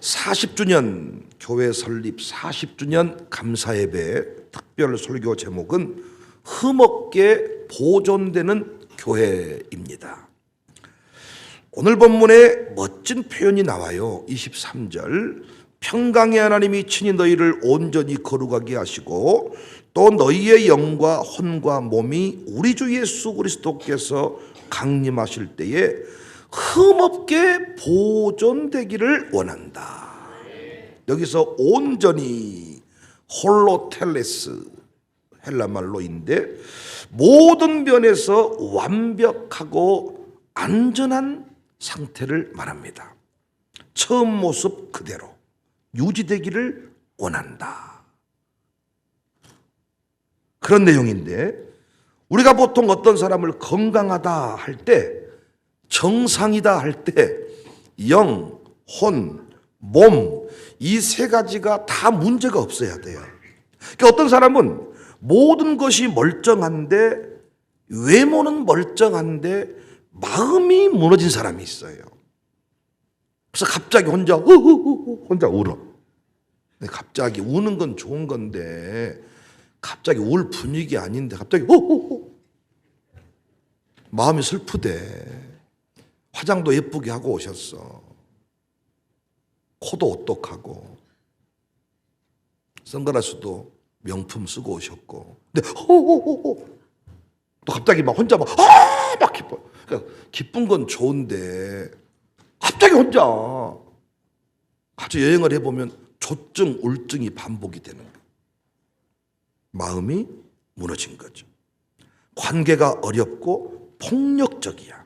40주년 교회 설립 40주년 감사예배 특별 설교 제목은 흠없게 보존되는 교회입니다. 오늘 본문에 멋진 표현이 나와요. 23절 평강의 하나님이 친히 너희를 온전히 거룩하게 하시고 또 너희의 영과 혼과 몸이 우리 주 예수 그리스도께서 강림하실 때에 흠없게 보존되기를 원한다. 여기서 온전히 홀로텔레스 헬라말로인데 모든 면에서 완벽하고 안전한 상태를 말합니다. 처음 모습 그대로 유지되기를 원한다. 그런 내용인데 우리가 보통 어떤 사람을 건강하다 할 때, 정상이다 할 때 영, 혼, 몸 이 세 가지가 다 문제가 없어야 돼요. 그러니까 어떤 사람은 모든 것이 멀쩡한데 외모는 멀쩡한데 마음이 무너진 사람이 있어요. 그래서 갑자기 혼자 울어. 갑자기 우는 건 좋은 건데 갑자기 울 분위기 아닌데 갑자기 마음이 슬프대. 화장도 예쁘게 하고 오셨어. 코도 오똑하고 선글라스도 명품 쓰고 오셨고 근데 또 갑자기 막 혼자 막 기뻐. 그러니까 기쁜 건 좋은데 갑자기 혼자 같이 여행을 해보면 조증, 우울증이 반복이 되는 거예요. 마음이 무너진 거죠. 관계가 어렵고 폭력적이야.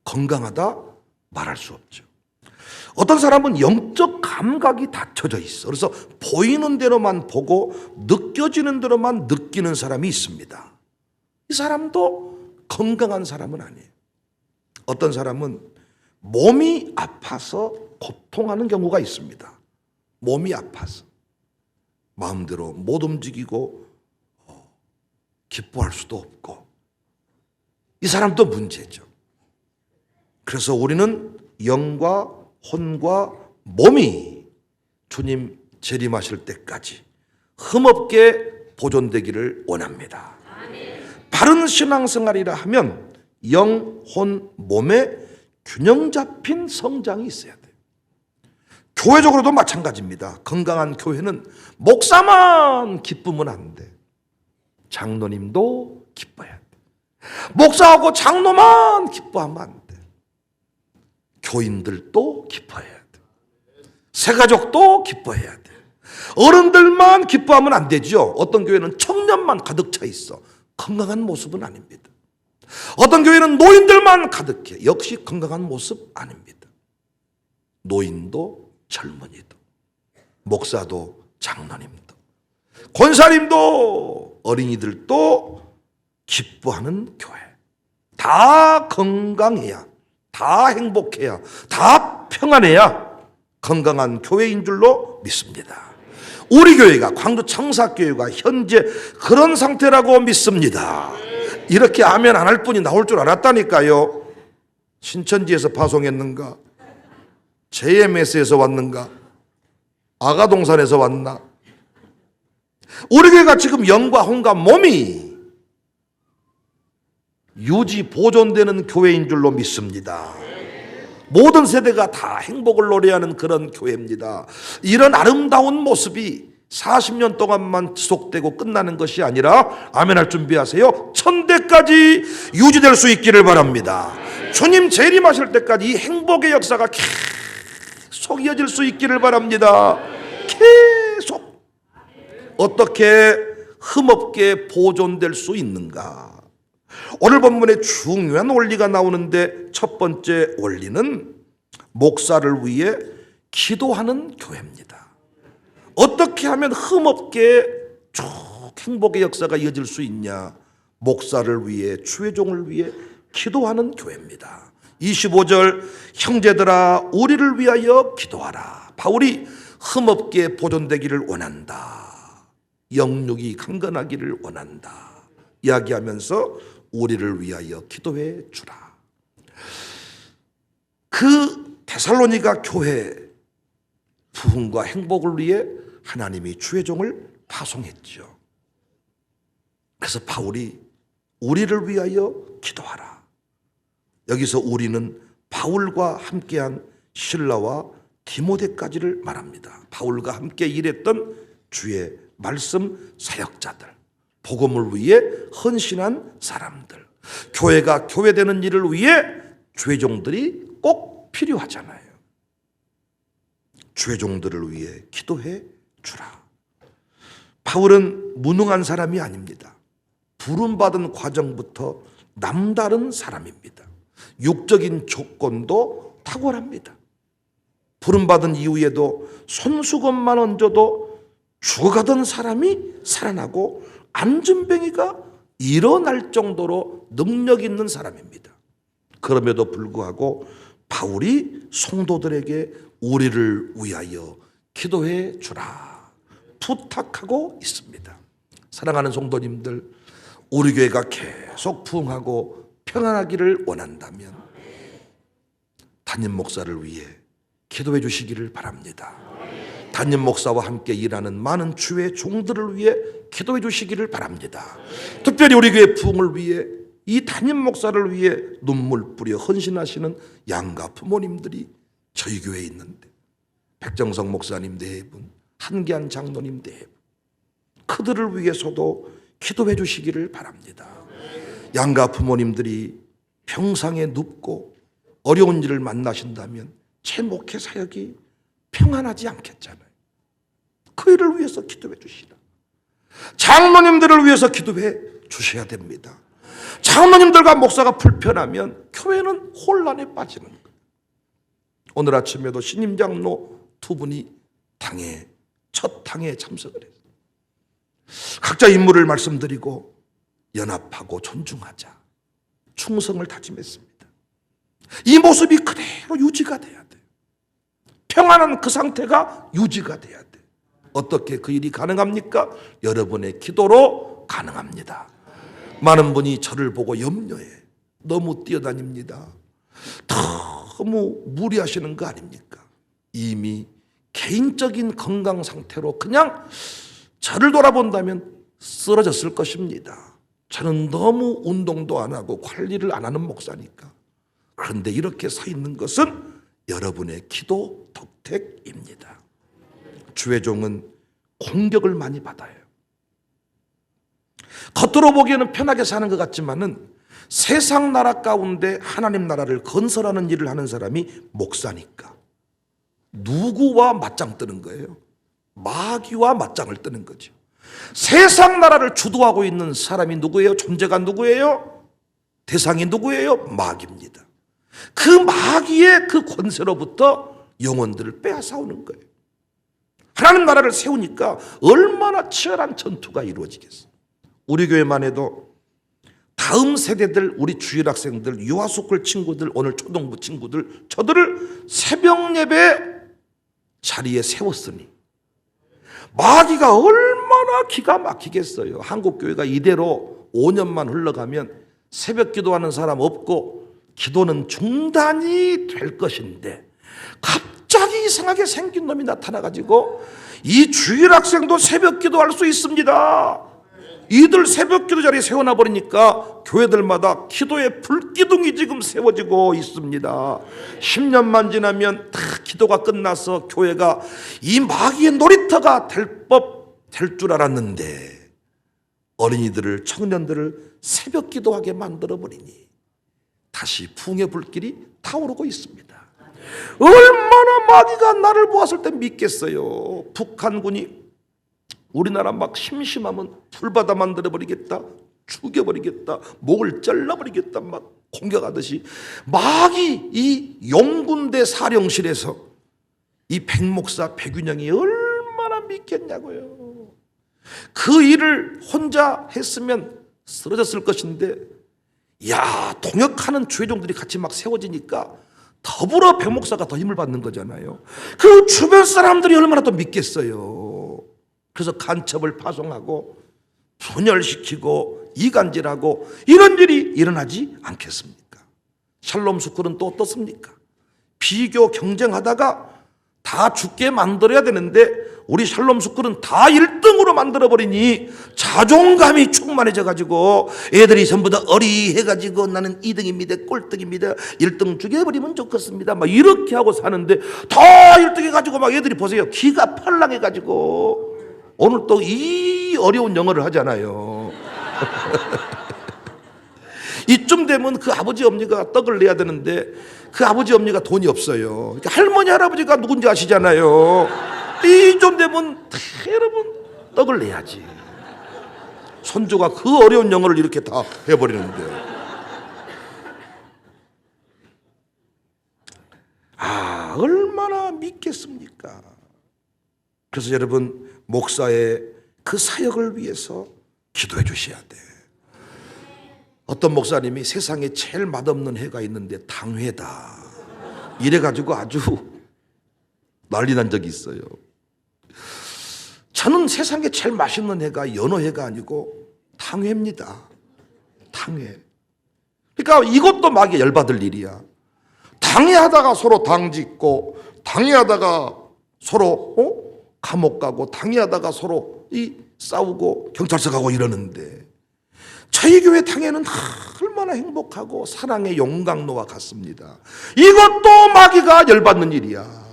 건강하다 말할 수 없죠. 어떤 사람은 영적 감각이 닫혀져 있어. 그래서 보이는 대로만 보고 느껴지는 대로만 느끼는 사람이 있습니다. 이 사람도 건강한 사람은 아니에요. 어떤 사람은 몸이 아파서 고통하는 경우가 있습니다. 몸이 아파서 마음대로 못 움직이고 기뻐할 수도 없고 이 사람도 문제죠. 그래서 우리는 영과 혼과 몸이 주님 재림하실 때까지 흠없게 보존되기를 원합니다. 바른 신앙생활이라 하면 영, 혼, 몸에 균형 잡힌 성장이 있어야 돼요. 교회적으로도 마찬가지입니다. 건강한 교회는 목사만 기쁘면 안 돼. 장로님도 기뻐야 돼. 목사하고 장로만 기뻐하면 안 돼. 교인들도 기뻐해야 돼. 새가족도 기뻐해야 돼. 어른들만 기뻐하면 안 되죠. 어떤 교회는 청년만 가득 차 있어. 건강한 모습은 아닙니다. 어떤 교회는 노인들만 가득해. 역시 건강한 모습 아닙니다. 노인도 젊은이도 목사도 장로님도 권사님도 어린이들도 기뻐하는 교회. 다 건강해야, 다 행복해야, 다 평안해야 건강한 교회인 줄로 믿습니다. 우리 교회가 광주 청사교회가 현재 그런 상태라고 믿습니다. 이렇게 아멘 안 할 분이 나올 줄 알았다니까요. 신천지에서 파송했는가? JMS에서 왔는가? 아가동산에서 왔나? 우리 교회가 지금 영과 혼과 몸이 유지 보존되는 교회인 줄로 믿습니다. 모든 세대가 다 행복을 노래하는 그런 교회입니다. 이런 아름다운 모습이 40년 동안만 지속되고 끝나는 것이 아니라 아멘할 준비하세요. 천대까지 유지될 수 있기를 바랍니다. 주님 재림하실 때까지 이 행복의 역사가 계속 이어질 수 있기를 바랍니다. 계속. 어떻게 흠없게 보존될 수 있는가? 오늘 본문에 중요한 원리가 나오는데 첫 번째 원리는 목사를 위해 기도하는 교회입니다. 어떻게 하면 흠없게 쭉 행복의 역사가 이어질 수 있냐? 목사를 위해, 주의 종을 위해 기도하는 교회입니다. 25절 형제들아 우리를 위하여 기도하라. 바울이 흠없게 보존되기를 원한다. 영육이 강건하기를 원한다. 이야기하면서 우리를 위하여 기도해 주라. 그 데살로니가 교회 부흥과 행복을 위해 하나님이 주의 종을 파송했죠. 그래서 바울이 우리를 위하여 기도하라. 여기서 우리는 바울과 함께한 실라와 디모데까지를 말합니다. 바울과 함께 일했던 주의 말씀 사역자들, 복음을 위해 헌신한 사람들, 교회가 교회되는 일을 위해 주의 종들이 꼭 필요하잖아요. 주의 종들을 위해 기도해 주라. 바울은 무능한 사람이 아닙니다. 부름받은 과정부터 남다른 사람입니다. 육적인 조건도 탁월합니다. 부름받은 이후에도 손수건만 얹어도 죽어가던 사람이 살아나고 안전뱅이가 일어날 정도로 능력 있는 사람입니다. 그럼에도 불구하고 바울이 성도들에게 우리를 위하여 기도해 주라 부탁하고 있습니다. 사랑하는 성도님들, 우리 교회가 계속 부흥하고 평안하기를 원한다면 담임 목사를 위해 기도해 주시기를 바랍니다. 담임 목사와 함께 일하는 많은 주의 종들을 위해 기도해 주시기를 바랍니다. 특별히 우리 교회 부흥을 위해 이 담임 목사를 위해 눈물 뿌려 헌신하시는 양가 부모님들이 저희 교회에 있는데, 백정성 목사님 네 분, 한기한 장로님 네 분, 그들을 위해서도 기도해 주시기를 바랍니다. 양가 부모님들이 평상에 눕고 어려운 일을 만나신다면 제 목회 사역이 평안하지 않겠잖아요. 그 일을 위해서 기도해 주시라. 장로님들을 위해서 기도해 주셔야 됩니다. 장로님들과 목사가 불편하면 교회는 혼란에 빠지는 거예요. 오늘 아침에도 신임 장로 두 분이 첫 당에 참석을 했어요. 각자 임무를 말씀드리고 연합하고 존중하자, 충성을 다짐했습니다. 이 모습이 그대로 유지가 돼야 돼요. 평안한 그 상태가 유지가 돼야 돼요. 어떻게 그 일이 가능합니까? 여러분의 기도로 가능합니다. 많은 분이 저를 보고 염려해. 너무 뛰어다닙니다. 너무 무리하시는 거 아닙니까? 이미 개인적인 건강 상태로 그냥 저를 돌아본다면 쓰러졌을 것입니다. 저는 너무 운동도 안 하고 관리를 안 하는 목사니까. 그런데 이렇게 서 있는 것은 여러분의 기도 덕택입니다. 주의 종은 공격을 많이 받아요. 겉으로 보기에는 편하게 사는 것 같지만은 세상 나라 가운데 하나님 나라를 건설하는 일을 하는 사람이 목사니까 누구와 맞짱 뜨는 거예요? 마귀와 맞짱을 뜨는 거죠. 세상 나라를 주도하고 있는 사람이 누구예요? 존재가 누구예요? 대상이 누구예요? 마귀입니다. 그 마귀의 그 권세로부터 영혼들을 빼앗아오는 거예요. 하나님 나라를 세우니까 얼마나 치열한 전투가 이루어지겠어요. 우리 교회만 해도 다음 세대들, 우리 주일학생들, 유아스쿨 친구들, 오늘 초등부 친구들, 저들을 새벽 예배 자리에 세웠으니 마귀가 얼마나 기가 막히겠어요. 한국교회가 이대로 5년만 흘러가면 새벽 기도하는 사람 없고 기도는 중단이 될 것인데, 갑자기 이상하게 생긴 놈이 나타나가지고 이 주일학생도 새벽 기도할 수 있습니다. 이들 새벽 기도 자리에 세워놔버리니까 교회들마다 기도의 불기둥이 지금 세워지고 있습니다. 10년만 지나면 다 기도가 끝나서 교회가 이 마귀의 놀이터가 될 줄 알았는데 어린이들을, 청년들을 새벽 기도하게 만들어버리니 다시 풍의 불길이 타오르고 있습니다. 얼마나 마귀가 나를 보았을 때 믿겠어요. 북한군이 우리나라 막 심심하면 풀바다 만들어버리겠다, 죽여버리겠다, 목을 잘라버리겠다 막 공격하듯이 마귀 이 용군대 사령실에서 이 백목사 백윤영이 얼마나 믿겠냐고요. 그 일을 혼자 했으면 쓰러졌을 것인데, 야, 동역하는 주회종들이 같이 막 세워지니까 더불어 백목사가 더 힘을 받는 거잖아요. 그 주변 사람들이 얼마나 더 믿겠어요. 그래서 간첩을 파송하고 분열시키고 이간질하고 이런 일이 일어나지 않겠습니까? 샬롬 스쿨은 또 어떻습니까? 비교 경쟁하다가 다 죽게 만들어야 되는데 우리 샬롬 스쿨은 다 1등으로 만들어버리니 자존감이 충만해져가지고 애들이 전부 다 어리해가지고 나는 2등입니다, 꼴등입니다, 1등 죽여버리면 좋겠습니다 막 이렇게 하고 사는데 다 1등 해가지고 막 애들이 보세요, 기가 팔랑해가지고 오늘 또 이 어려운 영어를 하잖아요. 이쯤 되면 그 아버지 어머니가 떡을 내야 되는데 그 아버지 어머니가 돈이 없어요. 그러니까 할머니 할아버지가 누군지 아시잖아요. 이쯤 되면 여러분 떡을 내야지. 손주가 그 어려운 영어를 이렇게 다 해버리는데, 얼마나 믿겠습니까? 그래서 여러분, 목사의 그 사역을 위해서 기도해 주셔야 돼. 어떤 목사님이 세상에 제일 맛없는 해가 있는데 당회다 이래가지고 아주 난리 난 적이 있어요. 저는 세상에 제일 맛있는 해가 연어회가 아니고 당회입니다. 당회. 그러니까 이것도 막에 열받을 일이야. 당회하다가 서로 당짓고, 당회하다가 서로 감옥 가고, 당회하다가 서로 싸우고 경찰서 가고 이러는데, 저희 교회 당회는 얼마나 행복하고 사랑의 용광로와 같습니다. 이것도 마귀가 열받는 일이야.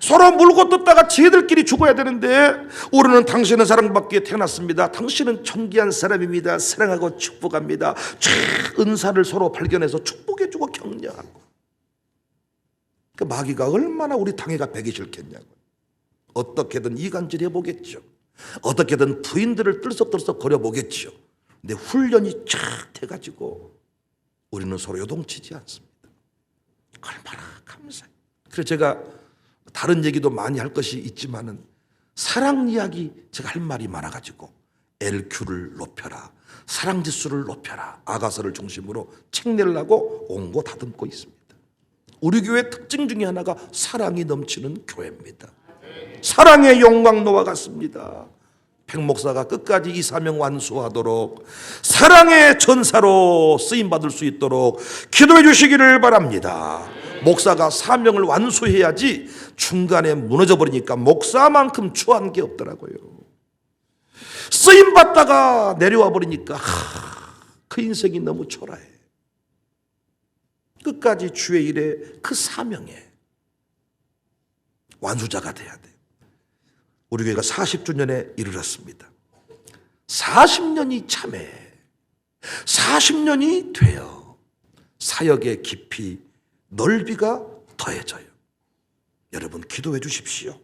서로 물고 뜯다가 지들끼리 죽어야 되는데, 우리는 당신은 사랑받기에 태어났습니다, 당신은 존귀한 사람입니다, 사랑하고 축복합니다, 은사를 서로 발견해서 축복해주고 격려하고. 그 마귀가 얼마나 우리 당회가 배기 싫겠냐고. 어떻게든 이간질 해보겠죠. 어떻게든 부인들을 들썩들썩 거려보겠죠. 근데 훈련이 쫙 돼가지고 우리는 서로 요동치지 않습니다. 얼마나 감사해요. 그래서 제가 다른 얘기도 많이 할 것이 있지만은 사랑 이야기 제가 할 말이 많아가지고 LQ를 높여라, 사랑지수를 높여라, 아가서를 중심으로 책 내려고 옹고 다듬고 있습니다. 우리 교회 특징 중에 하나가 사랑이 넘치는 교회입니다. 사랑의 용광로와 같습니다. 백 목사가 끝까지 이 사명 완수하도록 사랑의 전사로 쓰임받을 수 있도록 기도해 주시기를 바랍니다. 목사가 사명을 완수해야지 중간에 무너져버리니까 목사만큼 추한 게 없더라고요. 쓰임받다가 내려와 버리니까 그 인생이 너무 초라해. 끝까지 주의 일에 그 사명에 완수자가 돼야 돼. 우리 교회가 40주년에 이르렀습니다. 40년이 참해 40년이 되어 사역의 깊이 넓이가 더해져요. 여러분 기도해 주십시오.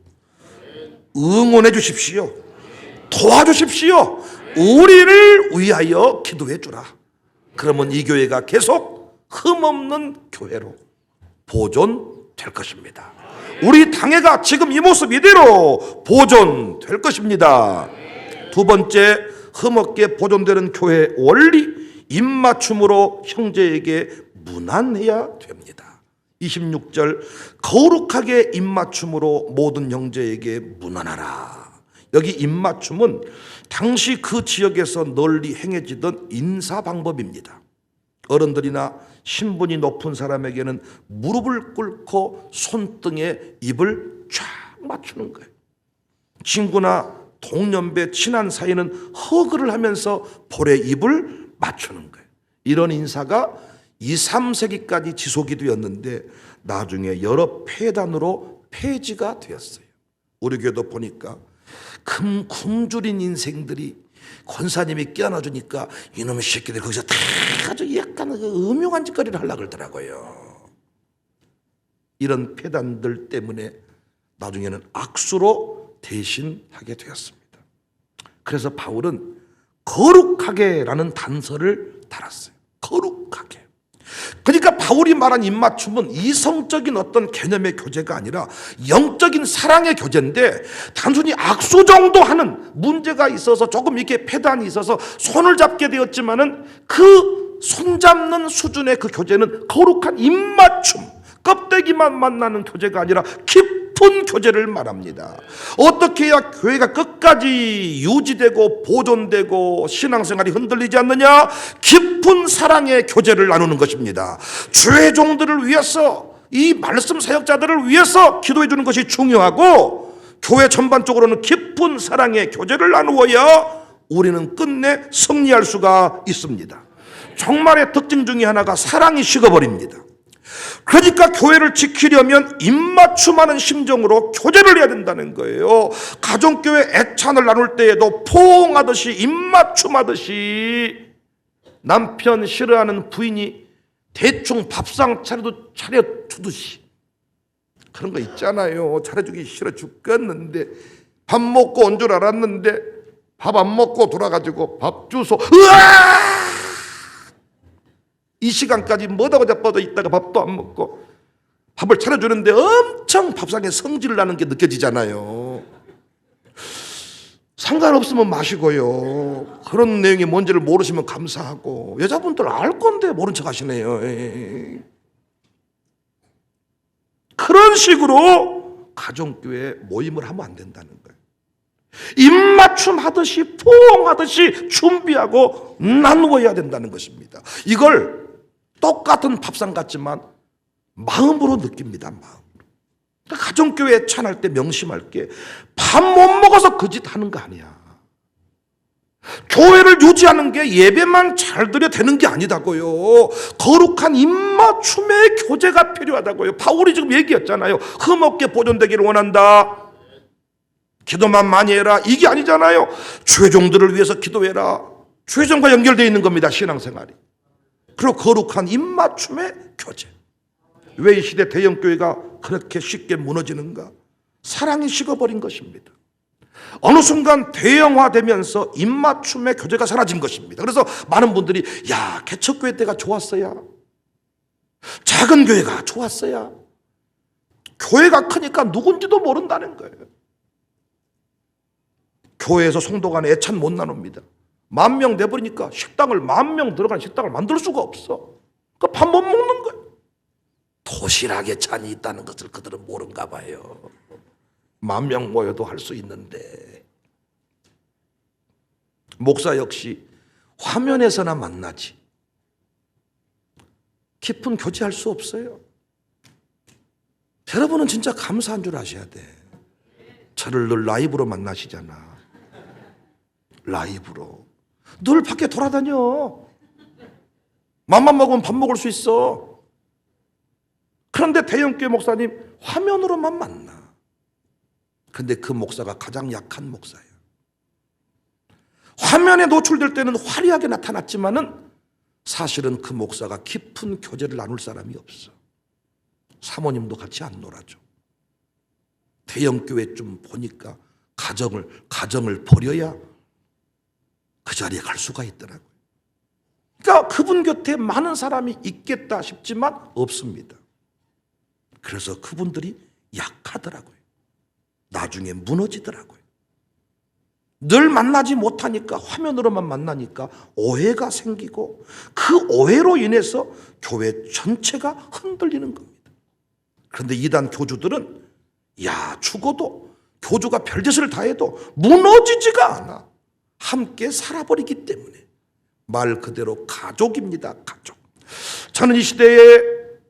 응원해 주십시오. 도와주십시오. 우리를 위하여 기도해 주라. 그러면 이 교회가 계속 흠없는 교회로 보존될 것입니다. 우리 당회가 지금 이 모습 이대로 보존될 것입니다. 두 번째, 흠없게 보존되는 교회 원리, 입맞춤으로 형제에게 무난해야 됩니다. 26절, 거룩하게 입맞춤으로 모든 형제에게 무난하라. 여기 입맞춤은 당시 그 지역에서 널리 행해지던 인사 방법입니다. 어른들이나 신분이 높은 사람에게는 무릎을 꿇고 손등에 입을 쫙 맞추는 거예요. 친구나 동년배 친한 사이는 허그를 하면서 볼에 입을 맞추는 거예요. 이런 인사가 2, 3세기까지 지속이 되었는데 나중에 여러 폐단으로 폐지가 되었어요. 우리 교회도 보니까 굶주린 인생들이 권사님이 끼어놔주니까 이놈의 새끼들 거기서 다 아주 약간 음흉한 짓거리를 하려고 그러더라고요. 이런 폐단들 때문에 나중에는 악수로 대신하게 되었습니다. 그래서 바울은 거룩하게라는 단서를 달았어요. 거룩하게. 그러니까 바울이 말한 입맞춤은 이성적인 어떤 개념의 교제가 아니라 영적인 사랑의 교제인데, 단순히 악수 정도 하는 문제가 있어서 조금 이렇게 폐단이 있어서 손을 잡게 되었지만은 그 손잡는 수준의 그 교제는 거룩한 입맞춤, 껍데기만 만나는 교제가 아니라 깊은 교제를 말합니다. 어떻게 해야 교회가 끝까지 유지되고 보존되고 신앙생활이 흔들리지 않느냐? 깊은 사랑의 교제를 나누는 것입니다. 주의 종들을 위해서 이 말씀 사역자들을 위해서 기도해 주는 것이 중요하고, 교회 전반적으로는 깊은 사랑의 교제를 나누어야 우리는 끝내 승리할 수가 있습니다. 종말의 특징 중에 하나가 사랑이 식어버립니다. 그러니까 교회를 지키려면 입맞춤하는 심정으로 교제를 해야 된다는 거예요. 가정교회 애찬을 나눌 때에도 포옹하듯이 입맞춤하듯이, 남편 싫어하는 부인이 대충 밥상 차려주듯이, 그런 거 있잖아요. 차려주기 싫어 죽겠는데 밥 먹고 온 줄 알았는데 밥 안 먹고 돌아가지고 밥 주소, 으아! 이 시간까지 뭐다고 자빠져 있다가 밥도 안 먹고 밥을 차려주는데 엄청 밥상에 성질을 나는 게 느껴지잖아요. 상관없으면 마시고요. 그런 내용이 뭔지를 모르시면 감사하고. 여자분들 알 건데 모른 척 하시네요. 그런 식으로 가정교회 모임을 하면 안 된다는 거예요. 입맞춤 하듯이 포옹하듯이 준비하고 나누어야 된다는 것입니다. 이걸 똑같은 밥상 같지만 마음으로 느낍니다. 마음으로. 그러니까 가정교회 찬할 때 명심할 게, 밥 못 먹어서 그 짓 하는 거 아니야. 교회를 유지하는 게 예배만 잘 드려 되는 게 아니다고요. 거룩한 입맞춤의 교제가 필요하다고요. 바울이 지금 얘기했잖아요. 흠없게 보존되기를 원한다. 기도만 많이 해라, 이게 아니잖아요. 죄종들을 위해서 기도해라. 죄종과 연결되어 있는 겁니다, 신앙생활이. 그리고 거룩한 입맞춤의 교제. 왜 이 시대 대형교회가 그렇게 쉽게 무너지는가? 사랑이 식어버린 것입니다. 어느 순간 대형화되면서 입맞춤의 교제가 사라진 것입니다. 그래서 많은 분들이, 야, 개척교회 때가 좋았어야, 작은 교회가 좋았어야. 교회가 크니까 누군지도 모른다는 거예요. 교회에서 성도 간에 애찬 못 나눕니다. 10,000명 돼버리니까 식당을, 10,000명 들어간 식당을 만들 수가 없어. 그러니까 밥 못 먹는 거예요. 도시락에 찬이 있다는 것을 그들은 모른가 봐요. 10,000명 모여도 할 수 있는데. 목사 역시 화면에서나 만나지 깊은 교제할 수 없어요. 여러분은 진짜 감사한 줄 아셔야 돼. 저를 늘 라이브로 만나시잖아. 라이브로. 늘 밖에 돌아다녀. 맘만 먹으면 밥 먹을 수 있어. 그런데 대형교회 목사님 화면으로만 만나. 근데 그 목사가 가장 약한 목사예요. 화면에 노출될 때는 화려하게 나타났지만은 사실은 그 목사가 깊은 교제를 나눌 사람이 없어. 사모님도 같이 안 놀아줘. 대형교회 좀 보니까 가정을 버려야 그 자리에 갈 수가 있더라고요. 그러니까 그분 곁에 많은 사람이 있겠다 싶지만 없습니다. 그래서 그분들이 약하더라고요. 나중에 무너지더라고요. 늘 만나지 못하니까, 화면으로만 만나니까 오해가 생기고, 그 오해로 인해서 교회 전체가 흔들리는 겁니다. 그런데 이단 교주들은, 야, 죽어도, 교주가 별짓을 다해도 무너지지가 않아. 함께 살아버리기 때문에. 말 그대로 가족입니다. 가족. 저는 이 시대에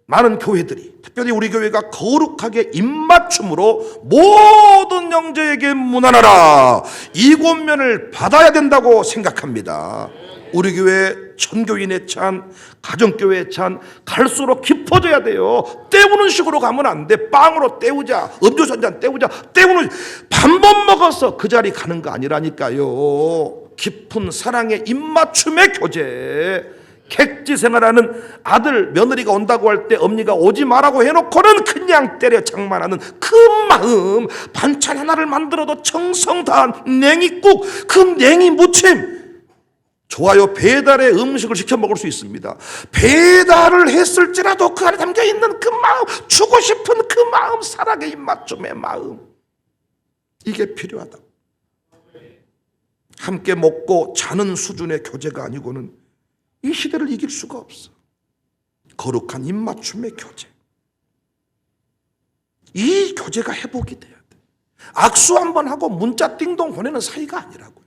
많은 교회들이, 특별히 우리 교회가 거룩하게 입맞춤으로 모든 형제에게 문안하라, 이 권면을 받아야 된다고 생각합니다. 우리 교회 전교인의 찬, 가정교회의 찬 갈수록 깊어져야 돼요. 때우는 식으로 가면 안 돼. 빵으로 때우자, 음료수 한잔 때우자, 때우는, 밥 못 먹어서 그 자리 가는 거 아니라니까요. 깊은 사랑의 입맞춤의 교제. 객지 생활하는 아들, 며느리가 온다고 할 때 엄니가 오지 말라고 해놓고는 그냥 때려 장만하는 그 마음. 반찬 하나를 만들어도 정성 다한 냉이국, 그 냉이 무침. 좋아요, 배달의 음식을 시켜 먹을 수 있습니다. 배달을 했을지라도 그 안에 담겨있는 그 마음, 주고 싶은 그 마음, 사랑의 입맞춤의 마음, 이게 필요하다. 함께 먹고 자는 수준의 교제가 아니고는 이 시대를 이길 수가 없어. 거룩한 입맞춤의 교제. 이 교제가 회복이 돼야 돼. 악수 한번 하고 문자 띵동 보내는 사이가 아니라고요.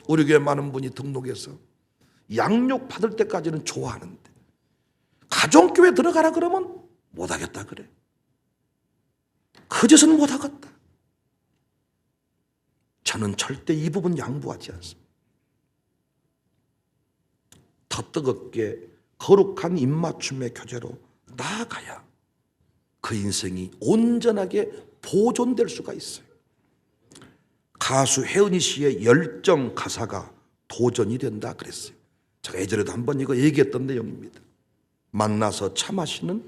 우리 교회 많은 분이 등록해서 양육 받을 때까지는 좋아하는데, 가정교회 들어가라 그러면 못하겠다 그래. 그 짓은 못하겠다. 저는 절대 이 부분 양보하지 않습니다. 더 뜨겁게 거룩한 입맞춤의 교제로 나아가야 그 인생이 온전하게 보존될 수가 있어요. 가수 혜은이 씨의 열정 가사가 도전이 된다 그랬어요. 제가 예전에도 한번 이거 얘기했던 내용입니다. 만나서 차 마시는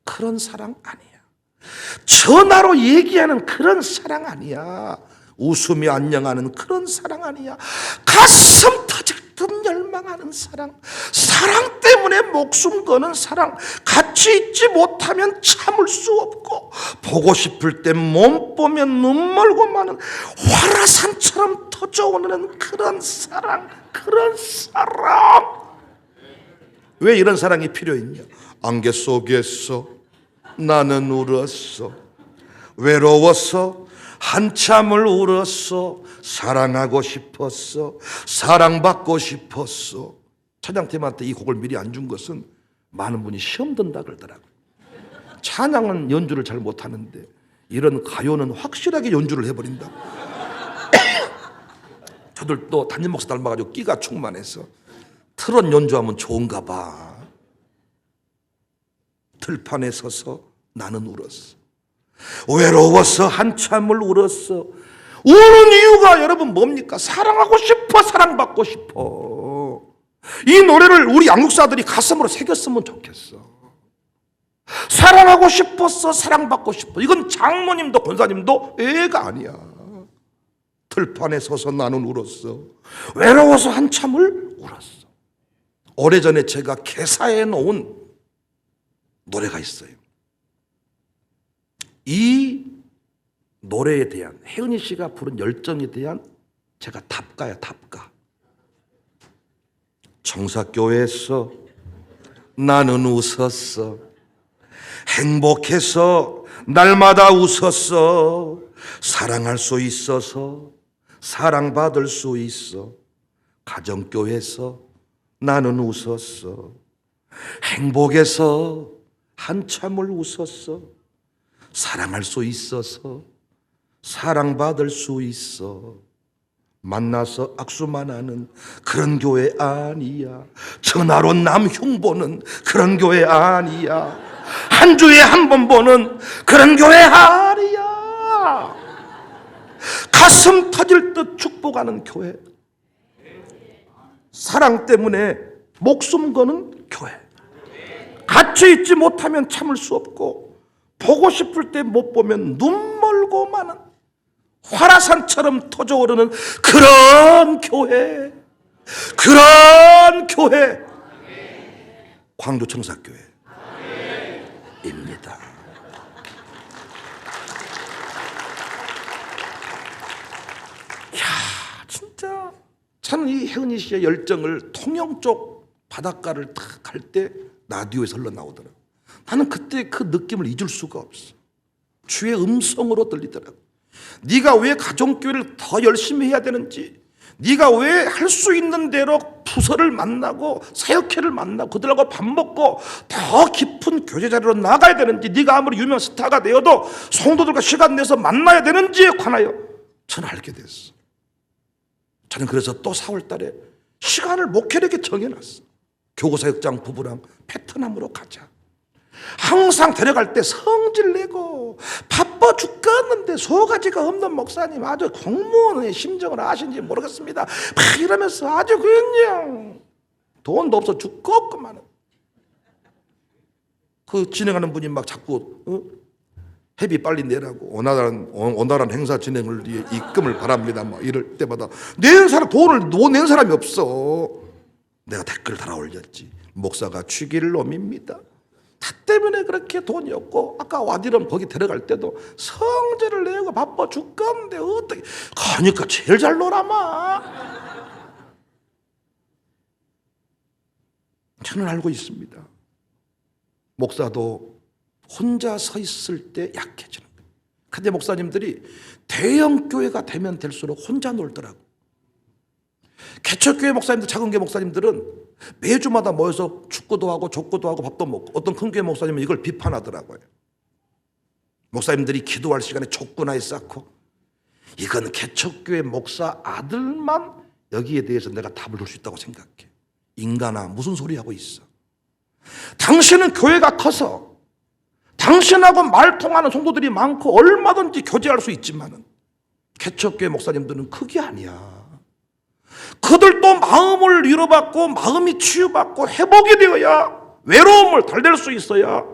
그런 사랑 아니야. 전화로 얘기하는 그런 사랑 아니야. 웃으며 안녕하는 그런 사랑 아니야. 가슴 터질 듯 열망하는 사랑, 사랑 때문에 목숨 거는 사랑, 같이 있지 못하면 참을 수 없고 보고 싶을 때 몸 보면 눈멀고 마는 화라산처럼 터져오는 그런 사랑, 그런 사랑. 왜 이런 사랑이 필요했냐? 안개 속에서 나는 울었어. 외로워서 한참을 울었어. 사랑하고 싶었어. 사랑받고 싶었어. 찬양팀한테 이 곡을 미리 안 준 것은 많은 분이 시험 든다 그러더라고요. 찬양은 연주를 잘 못하는데 이런 가요는 확실하게 연주를 해버린다. 저들도 담임 목사 닮아가지고 끼가 충만해서 트롯 연주하면 좋은가 봐. 들판에 서서 나는 울었어. 외로워서 한참을 울었어. 우는 이유가 여러분 뭡니까? 사랑하고 싶어, 사랑받고 싶어. 이 노래를 우리 양육사들이 가슴으로 새겼으면 좋겠어. 사랑하고 싶었어, 사랑받고 싶어. 이건 장모님도 권사님도 애가 아니야. 들판에 서서 나는 울었어. 외로워서 한참을 울었어. 오래전에 제가 개사해 놓은 노래가 있어요. 이 노래에 대한, 혜은이 씨가 부른 열정에 대한 제가 답가야, 답가. 정사교회에서 나는 웃었어. 행복해서 날마다 웃었어. 사랑할 수 있어서 사랑받을 수 있어. 가정교회에서 나는 웃었어. 행복해서 한참을 웃었어. 사랑할 수 있어서 사랑받을 수 있어. 만나서 악수만 하는 그런 교회 아니야. 전화로 남 흉보는 그런 교회 아니야. 한 주에 한 번 보는 그런 교회 아니야. 가슴 터질 듯 축복하는 교회. 사랑 때문에 목숨 거는 교회. 같이 있지 못하면 참을 수 없고 보고 싶을 때 못 보면 눈 멀고 마는 화라산처럼 터져오르는 그런 교회. 그런 교회. 광주 청사교회입니다. 이야, 진짜 저는 이 혜은이 씨의 열정을 통영 쪽 바닷가를 탁 갈 때 라디오에서 흘러나오더라고요. 나는 그때 그 느낌을 잊을 수가 없어. 주의 음성으로 들리더라고. 네가 왜 가정교회를 더 열심히 해야 되는지, 네가 왜 할 수 있는 대로 부서를 만나고 사역회를 만나고 그들하고 밥 먹고 더 깊은 교제 자리로 나가야 되는지, 네가 아무리 유명 스타가 되어도 성도들과 시간 내서 만나야 되는지에 관하여 저는 알게 됐어. 저는 그래서 또 4월 달에 시간을 목회력에 정해놨어. 교구사역장 부부랑 베트남으로 가자. 항상 데려갈 때 성질 내고 바빠 죽겠는데 소가지가 없는 목사님, 아주 공무원의 심정을 아신지 모르겠습니다. 막 이러면서 아주 그냥 돈도 없어 죽겠구만. 그 진행하는 분이 막 자꾸 회비 빨리 내라고, 원활한 행사 진행을 위해 입금을 바랍니다. 막 이럴 때마다 돈을 낸 사람이 없어. 내가 댓글 달아 올렸지. 목사가 죽일 놈입니다. 다 때문에 그렇게 돈이 없고, 아까 와디럼 거기 데려갈 때도 성질을 내고 바빠 죽겠는데 어떻게 가니까 제일 잘 놀아마. 저는 알고 있습니다. 목사도 혼자 서 있을 때 약해지는 거예요. 근데 목사님들이 대형 교회가 되면 될수록 혼자 놀더라고. 개척교회 목사님들, 작은 교회 목사님들은 매주마다 모여서 축구도 하고 족구도 하고 밥도 먹고, 어떤 큰 교회 목사님은 이걸 비판하더라고요. 목사님들이 기도할 시간에 족구나 쌓고, 이건 개척교회 목사 아들만 여기에 대해서 내가 답을 줄 수 있다고 생각해. 인간아, 무슨 소리 하고 있어? 당신은 교회가 커서 당신하고 말통하는 성도들이 많고 얼마든지 교제할 수 있지만은 개척교회 목사님들은 그게 아니야. 그들도 마음을 위로받고 마음이 치유받고 회복이 되어야, 외로움을 달랠 수 있어야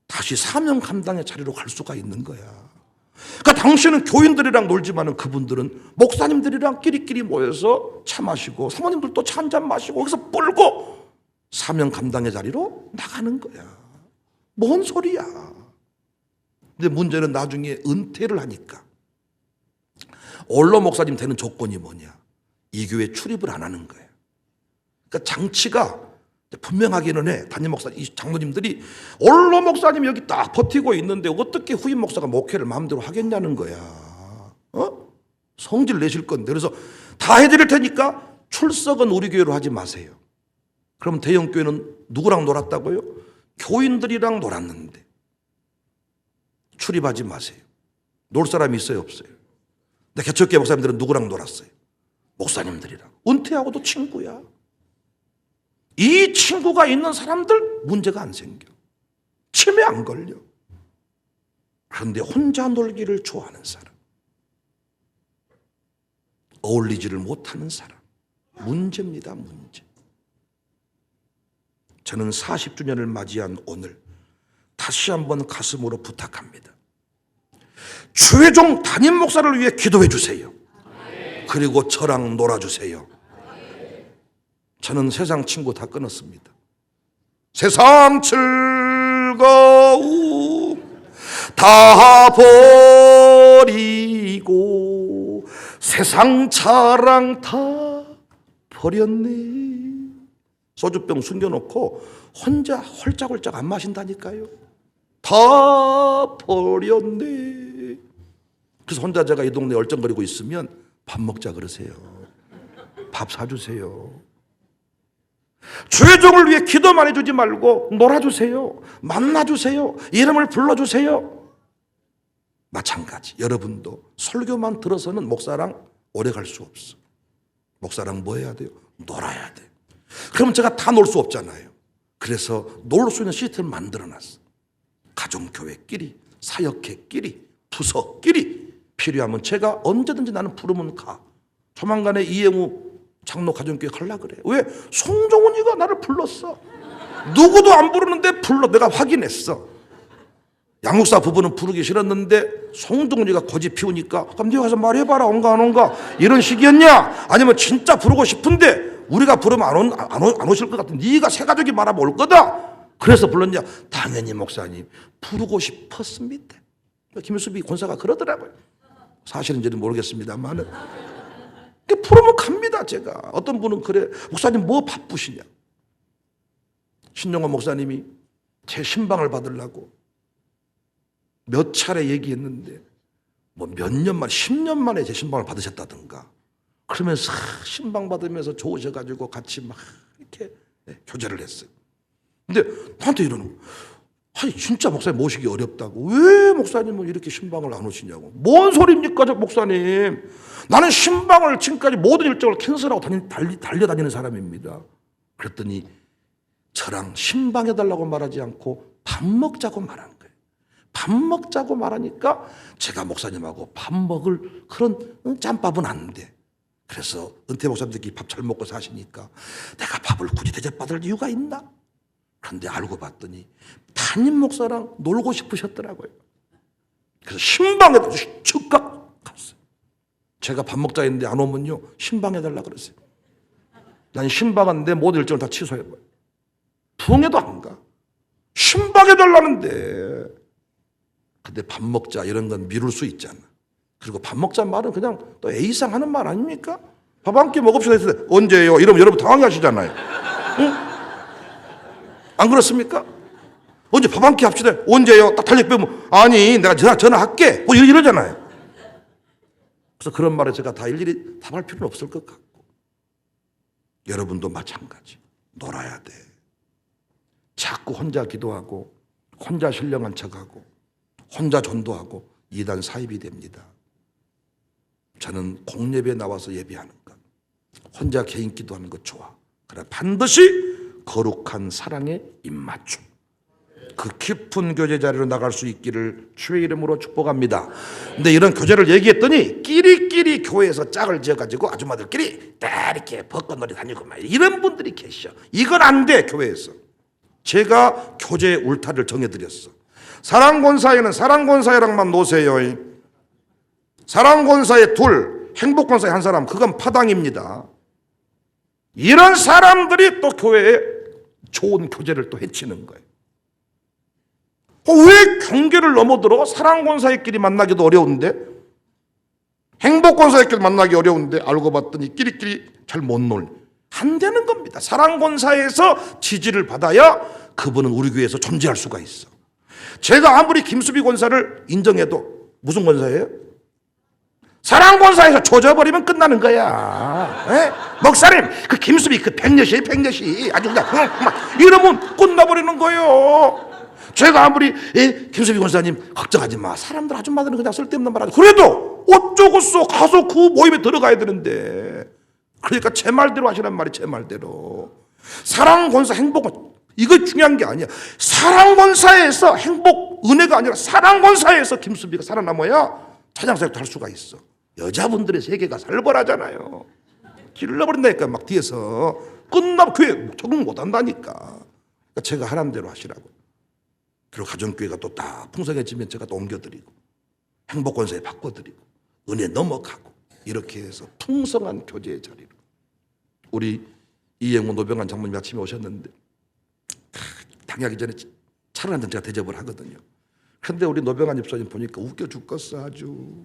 다시 사명 감당의 자리로 갈 수가 있는 거야. 그러니까 당신은 교인들이랑 놀지만은 그분들은 목사님들이랑 끼리끼리 모여서 차 마시고, 사모님들도 차 한잔 마시고 거기서 뿔고 사명 감당의 자리로 나가는 거야. 뭔 소리야. 근데 문제는 나중에 은퇴를 하니까 원로 목사님 되는 조건이 뭐냐? 이 교회 출입을 안 하는 거예요. 그러니까 장치가 분명하기는 해. 담임 목사, 이 장로님들이 원로 목사님 여기 딱 버티고 있는데 어떻게 후임 목사가 목회를 마음대로 하겠냐는 거야. 성질 내실 건데. 그래서 다 해드릴 테니까 출석은 우리 교회로 하지 마세요. 그럼 대형 교회는 누구랑 놀았다고요? 교인들이랑 놀았는데 출입하지 마세요. 놀 사람이 있어요, 없어요? 근데 개척교회 목사님들은 누구랑 놀았어요? 목사님들이랑. 은퇴하고도 친구야. 이 친구가 있는 사람들 문제가 안 생겨. 치매 안 걸려. 그런데 혼자 놀기를 좋아하는 사람, 어울리지를 못하는 사람, 문제입니다, 문제. 저는 40주년을 맞이한 오늘 다시 한번 가슴으로 부탁합니다. 주회종 담임 목사를 위해 기도해 주세요. 그리고 저랑 놀아주세요. 저는 세상 친구 다 끊었습니다. 세상 즐거움 다 버리고 세상 자랑 다 버렸네. 소주병 숨겨놓고 혼자 홀짝홀짝 안 마신다니까요. 다 버렸네. 그래서 혼자 제가 이 동네에 얼쩡거리고 있으면 밥 먹자 그러세요. 밥 사주세요. 주의종을 위해 기도만 해주지 말고 놀아주세요. 만나주세요. 이름을 불러주세요. 마찬가지. 여러분도 설교만 들어서는 목사랑 오래 갈 수 없어. 목사랑 뭐 해야 돼요? 놀아야 돼. 그러면 제가 다 놀 수 없잖아요. 그래서 놀 수 있는 시스템을 만들어놨어. 가정교회끼리, 사역회끼리, 부서끼리 필요하면 제가 언제든지 나는 부르면 가. 조만간에 이행우 장로 가정교회 가려고 그래. 왜? 송정훈이가 나를 불렀어. 누구도 안 부르는데 불러. 내가 확인했어. 양목사 부부는 부르기 싫었는데 송정훈이가 고집 피우니까 그럼 네가 가서 말해봐라. 온가 안 온가? 이런 식이었냐? 아니면 진짜 부르고 싶은데 우리가 부르면 안 오실 것 같은 네가 새 가족이 말하면 올 거다. 그래서 불렀냐? 당연히 목사님 부르고 싶었습니다. 김수비 권사가 그러더라고요. 사실인지는 모르겠습니다만은 부르면 갑니다. 제가. 어떤 분은 그래. 목사님 뭐 바쁘시냐? 신용원 목사님이 제 신방을 받으려고 몇 차례 얘기했는데 뭐 몇 년 만에 10년 만에 제 신방을 받으셨다든가 그러면서 신방 받으면서 좋으셔가지고 같이 막 이렇게 교제를 했어요. 근데 나한테 이러는 거예요. 아니 진짜 목사님 모시기 어렵다고. 왜 목사님은 이렇게 신방을 안 오시냐고. 뭔 소리입니까 저 목사님. 나는 신방을 지금까지 모든 일정을 캔슬하고 달려다니는 사람입니다. 그랬더니 저랑 신방해달라고 말하지 않고 밥 먹자고 말한 거예요. 밥 먹자고 말하니까 제가 목사님하고 밥 먹을 그런 짬밥은 안 돼. 그래서 은퇴 목사님들끼리 밥 잘 먹고 사시니까 내가 밥을 굳이 대접받을 이유가 있나? 그런데 알고 봤더니 담임 목사랑 놀고 싶으셨더라고요. 그래서 신방에도 즉각 갔어요. 제가 밥 먹자 했는데 안 오면요 신방해달라 그랬어요. 난 신방은 내 모든 일정을 다 취소해버려요. 부흥회도 안 가. 신방해달라는데. 근데 밥 먹자 이런 건 미룰 수 있잖아. 그리고 밥 먹자 말은 그냥 또 A상 하는 말 아닙니까? 밥 한 끼 먹읍시다 했을 때 언제예요? 이러면 여러분 당황하시잖아요. 응? 안 그렇습니까? 언제 밥 한 끼 합시다. 언제요? 딱 달력 빼면 아니 내가 전화할게. 뭐 이러잖아요. 그래서 그런 말에 제가 다 일일이 답할 필요는 없을 것 같고 여러분도 마찬가지. 놀아야 돼. 자꾸 혼자 기도하고 혼자 신령한 척하고 혼자 전도하고 이단 사입이 됩니다. 저는 공예배에 나와서 예배하는 것, 혼자 개인 기도하는 것 좋아. 그러나 반드시 거룩한 사랑의 입맞춤, 그 깊은 교제 자리로 나갈 수 있기를 주의 이름으로 축복합니다. 근데 이런 교제를 얘기했더니 끼리끼리 교회에서 짝을 지어가지고 아줌마들끼리 딱 이렇게 벚꽃놀이 다니고 막 이런 분들이 계셔. 이건 안 돼. 교회에서 제가 교제 울타리를 정해드렸어. 사랑권사회는 사랑권사회랑만 노세요. 사랑권사회 둘, 행복권사회 한 사람, 그건 파당입니다. 이런 사람들이 또 교회에 좋은 교제를 또 해치는 거예요. 왜 경계를 넘어들어? 사랑권사회끼리 만나기도 어려운데, 행복권사회끼리 만나기 어려운데 알고 봤더니 끼리끼리 잘 못 놀. 안 되는 겁니다. 사랑권사회에서 지지를 받아야 그분은 우리 교회에서 존재할 수가 있어. 제가 아무리 김수비 권사를 인정해도 무슨 권사예요? 사랑권사에서 조져버리면 끝나는 거야. 에? 목사님, 그 김수비 그 백녀시 아주 그냥 막 이러면 끝나버리는 거예요. 제가 아무리 김수비 권사님 걱정하지 마. 사람들 아줌마들은 그냥 쓸데없는 말 하죠. 그래도 어쩌겠어. 가서 그 모임에 들어가야 되는데. 그러니까 제 말대로 하시란 말이 제 말대로. 사랑권사 행복은 이거 중요한 게 아니야. 사랑권사에서 행복 은혜가 아니라 사랑권사에서 김수비가 살아남아야 찬양사역도 할 수가 있어. 여자분들의 세계가 살벌하잖아요. 길러버린다니까. 막 뒤에서 끝나면 교회 적응 못한다니까. 그러니까 제가 하라는 대로 하시라고. 그리고 가정교회가 또 딱 풍성해지면 제가 또 옮겨드리고 행복권사에 바꿔드리고 은혜 넘어가고 이렇게 해서 풍성한 교제의 자리로. 우리 이영호 노병환 장모님 아침에 오셨는데 당하기 전에 차를 한 잔 제가 대접을 하거든요. 그런데 우리 노병환 집사님 보니까 웃겨 죽겠어. 아주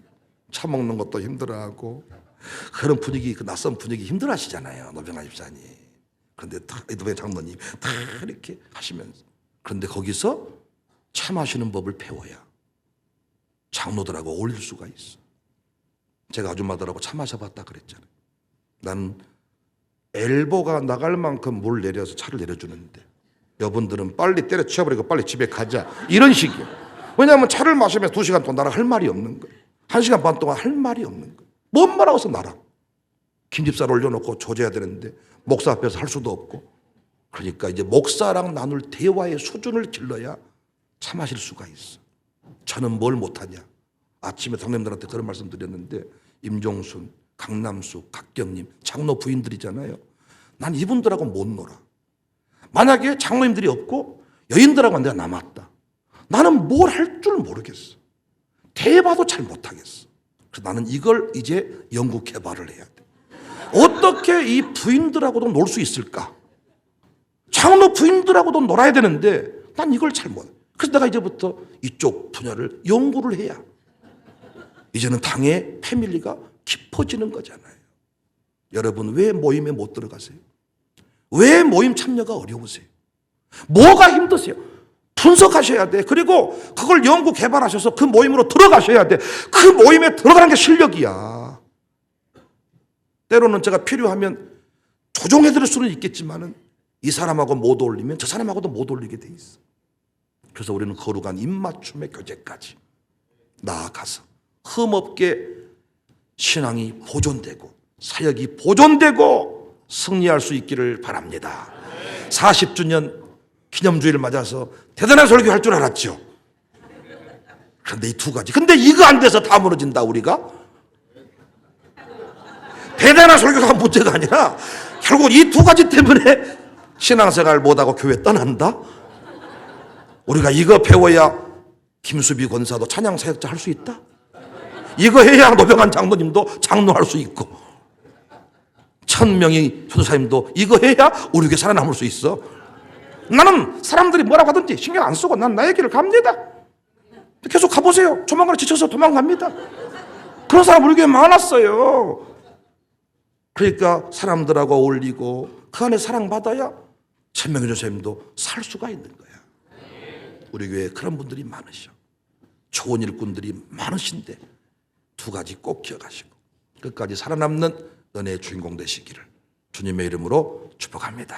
차 먹는 것도 힘들어하고 그런 분위기, 그 낯선 분위기 힘들어하시잖아요, 노병환 집사님. 그런데 다 노병환 장모님 다 이렇게 하시면서, 그런데 거기서 차 마시는 법을 배워야 장로들하고 어울릴 수가 있어. 제가 아줌마들하고 차 마셔봤다 그랬잖아요. 난 엘보가 나갈 만큼 물 내려서 차를 내려주는데 여분들은 빨리 때려치워버리고 빨리 집에 가자 이런 식이야. 왜냐하면 차를 마시면 2시간 동안 나랑 할 말이 없는 거야. 1시간 반 동안 할 말이 없는 거야. 뭔 말하고서 나랑 김집사를 올려놓고 조져야 되는데 목사 앞에서 할 수도 없고. 그러니까 이제 목사랑 나눌 대화의 수준을 길러야 차 마실 수가 있어. 저는 뭘 못하냐. 아침에 장로님들한테 그런 말씀 드렸는데 임종순, 강남수, 각경님 장로 부인들이잖아요. 난 이분들하고 못 놀아. 만약에 장로님들이 없고 여인들하고 내가 남았다. 나는 뭘 할 줄 모르겠어. 대화도 잘 못하겠어. 그래서 나는 이걸 이제 연구 개발을 해야 돼. 어떻게 이 부인들하고도 놀 수 있을까? 장로 부인들하고도 놀아야 되는데 난 이걸 잘 못해. 그래서 내가 이제부터 이쪽 분야를 연구를 해야 이제는 당의 패밀리가 깊어지는 거잖아요. 여러분 왜 모임에 못 들어가세요? 왜 모임 참여가 어려우세요? 뭐가 힘드세요? 분석하셔야 돼. 그리고 그걸 연구 개발하셔서 그 모임으로 들어가셔야 돼. 그 모임에 들어가는 게 실력이야. 때로는 제가 필요하면 조정해 드릴 수는 있겠지만은 이 사람하고 못 어울리면 저 사람하고도 못 어울리게 돼 있어. 그래서 우리는 거룩한 입맞춤의 교제까지 나아가서 흠없게 신앙이 보존되고 사역이 보존되고 승리할 수 있기를 바랍니다. 40주년 기념주의를 맞아서 대단한 설교할 줄 알았죠. 그런데 이 두 가지. 근데 이거 안 돼서 다 무너진다 우리가. 대단한 설교가 문제가 아니라 결국 이 두 가지 때문에 신앙생활 못하고 교회 떠난다. 우리가 이거 배워야 김수비 권사도 찬양 사역자 할 수 있다. 이거 해야 노병환 장로님도 장로할 수 있고 1000명의 전도사님도 이거 해야 우리 교회 살아남을 수 있어. 나는 사람들이 뭐라고 하든지 신경 안 쓰고 난 나의 길을 갑니다. 계속 가보세요. 조만간에 지쳐서 도망갑니다. 그런 사람 우리 교회에 많았어요. 그러니까 사람들하고 어울리고 그 안에 사랑받아야 1000명의 전도사님도 살 수가 있는 거야. 우리 교회에 그런 분들이 많으셔. 좋은 일꾼들이 많으신데 두 가지 꼭 기억하시고 끝까지 살아남는 은혜의 주인공 되시기를 주님의 이름으로 축복합니다.